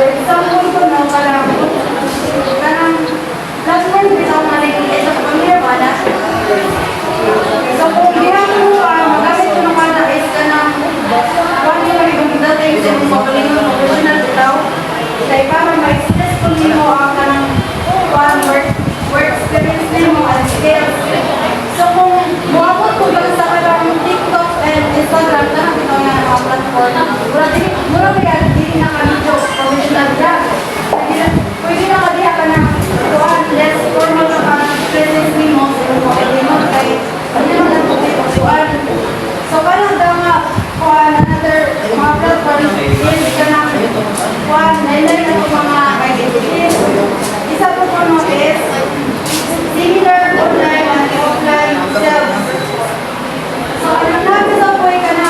example ko no, karang platform bitaw nga nag-iit sa pangyawana. So kung dihan mo magamit ko naman na is ka na one year yung dating sa mga kalingon professional bitaw. Kaya para ma-successful mo ang kanang work experience mo and skills. So kung buwabot ko lang sa karang TikTok and Instagram na bitaw nga ang platform, mura kaya hindi na ka-video professional job. Pwede na ka diya ka na tuwan less formal na ka-experience mo sa mga kalingon kaya hindi naman lang tuwan. So parang daw nga another mga platform is ka na tuwan, nailay na itong mga identities. Isa po po no is similar online and offline sales. So ano namin sa po ka na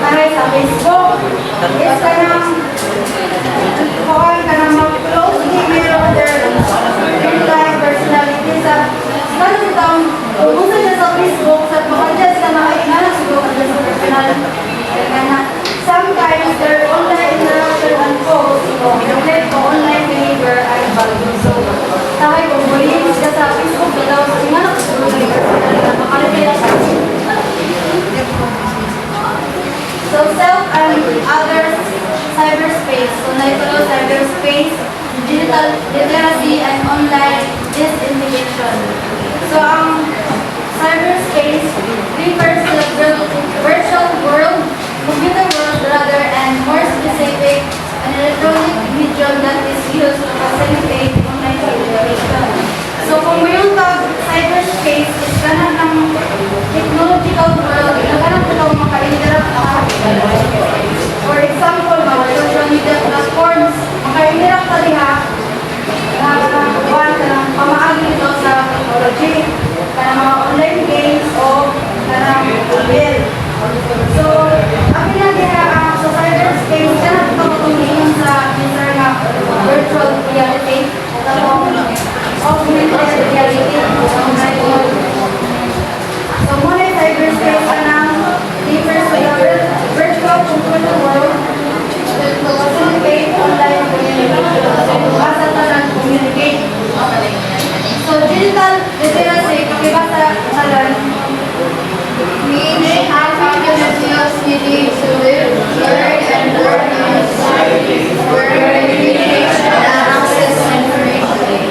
taray sa Facebook is ka na tuwan ka na mag-closely mirror their real-life personality sa kalang taong pumunta niya sa Facebook sa makadjust ka na ay inanak siguro ka sa personal na sometimes their online interaction and posts reflect the online behavior ay bago. So tayo kung bulinis ka sa Facebook daw sa inanak siguro ka personal na makalipin ka. So self and others cyberspace. So naitulo cyberspace, digital literacy and online disintegration. So ang cyberspace refers to the virtual world, computer world rather, and more specific, an electronic medium that is used to facilitate online communication. So kung mayroon ka cyberspace is ganang ng technological world, ganang ito maka-interact ka. For example, mga social media platforms, maka-interact ka diha, pamaagi ito sa technology, para mga online games o para mobile. So, ang pinagdiha sa cyberspace, ganang ito matungin sa user na virtual reality, augmented reality, online world. So, muna yung cyberspace na refers to the virtual computer world to facilitate online communication. Basta talang communicate. So, digital literacy, kakibasa talang means how individuals need to live, learn, and work in society where communication and access to information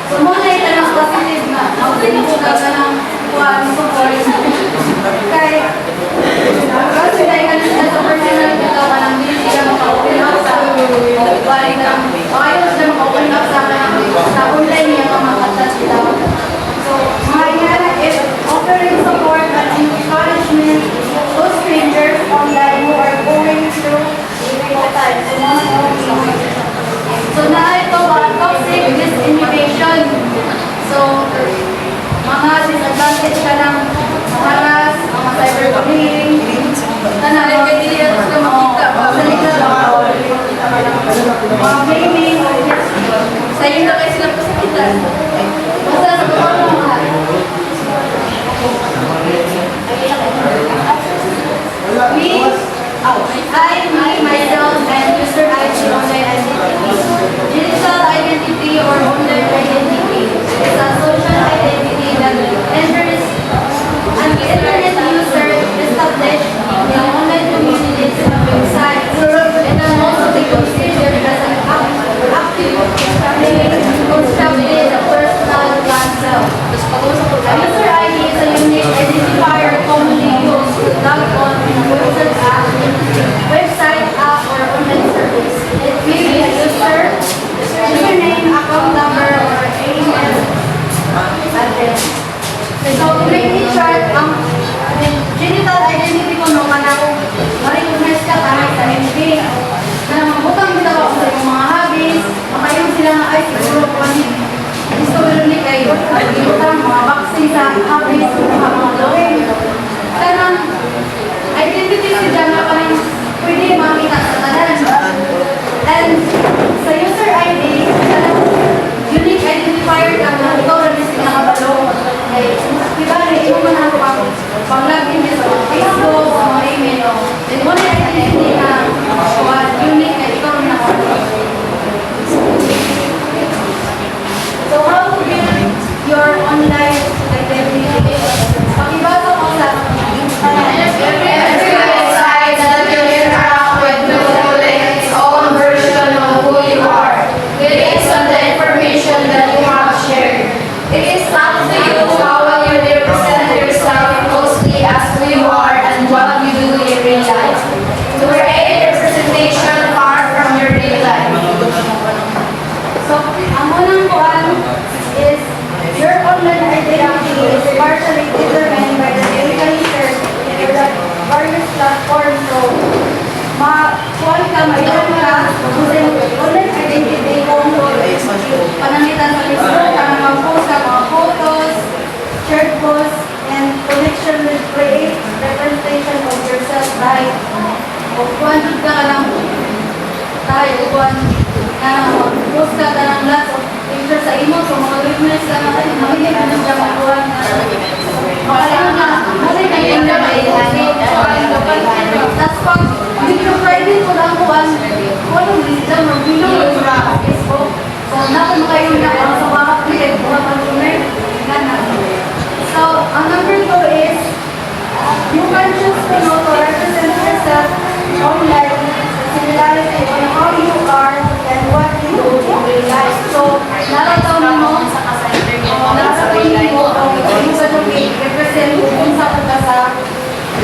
So, muna ito ng positive na magsinubugan ka ng kuhaan support. Kaya, kasi dahil ka na sa personal ito ka ng hindi ka maka-open up sa balik ng ayos na maka-open up sa online niya mga chat sila. So, mga inana is offering support and encouragement to strangers online who are going through difficult times. So, na ito toxic disinhibition. So, mga disadvantage ka ng haras, mga cyberbullying, tanawag ka dili at ka makita pa sa liga mga blaming, sa'yo na kayo sila pasakitan. Basta sa mga mga me, myself, and user ID online identity. Digital identity or online identity is a social identity that enters an internet user established in online communities and websites. It can also be considered as an active constructed personal oneself. A user ID is a unique identifier commonly used to log on in a website app, or online service. It may be a username, account number, or email address. So, make me chart ang digital identity ko nung anak ma-recognize ka tayo sa MB. Na mabutang kita ko sa iyong mga hobbies, makayong sila na ay siguro ko gusto ko rin kayo. Ibutang mga vaccine sa hobbies, mga gawin. Kanang identity si Jan na parang pwede makita sa tanan. And sa user ID, unique identifier ka na ikaw rin isip na kabalo. Diba, ito mo na ako pag-login sa Facebook, sa mga email. Then, mo na identity na unique na ikaw rin nakabalo. So, how to build your online identity? Pag-ibasa ko sa every website that you interact with will its own version of who you are. Based on the information that you have shared. It is up to you how you represent yourself closely as who you are and what you do in real life. To create a representation far from your real life. So, ang unang kuhan is your online identity is partially determined by the data research for the various platforms. So, kuhan ka, mailan ka, online identity kung panangitan sa Facebook, ka mag-post ka mga photos, shared posts, and connection will create representation of yourself by kuhan ka lang tayo, kuhan post ka ng lots of pictures sa imo, so mga witness ka na kayo, mahilig ka ng jamakuhan na makalaman na, mahilig ka yung tapos pag video private ko lang kuhan, walang video, mag-video sa Facebook, so natin kayo na sa mga clip, mga consumer, so, ang number 2 is, you can choose to know to represent yourself online, similarity on how you are and what you do in real life. So, narataw mo sa kasaytay mo kung yung sa represent kung sa ka sa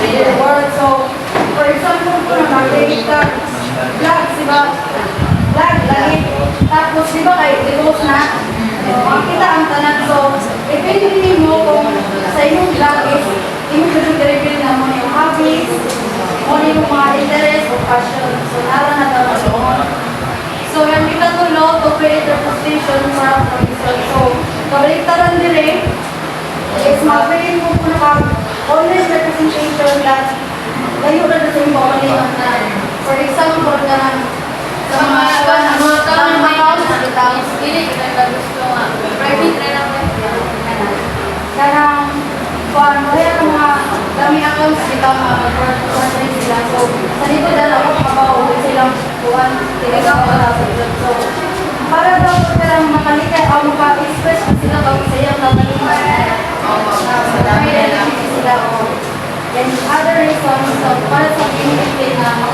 real world. So, for example, kung nag-create ka, vlog, diba? Vlog, lagi. Tapos, diba kayo, i-post na, makita ang tanan. So, ipinili mo kung sa inyong vlog is, yung reveal na mo yung hobbies, o yung mga interest o passion. So, nara na daw doon. So, yung ikatulo, to create representation sa provision. So, kabaliktaran dire is mag-create mo po na online representation that layo na sa yung pamalingan na. For example, sa mga taon ng mga accounts, hindi kita gusto nga. Private na lang. Karang kuhan mo yan ang mga dami accounts sila, mga portrait sila. So, sa dito dahil ako kapauwi silang kuhan, tinigaw ko na sa ito. So, para daw ko silang makalikay, ako maka-express sila pag sayang kamalikay. May identity sila. And other reasons, so, para sa community na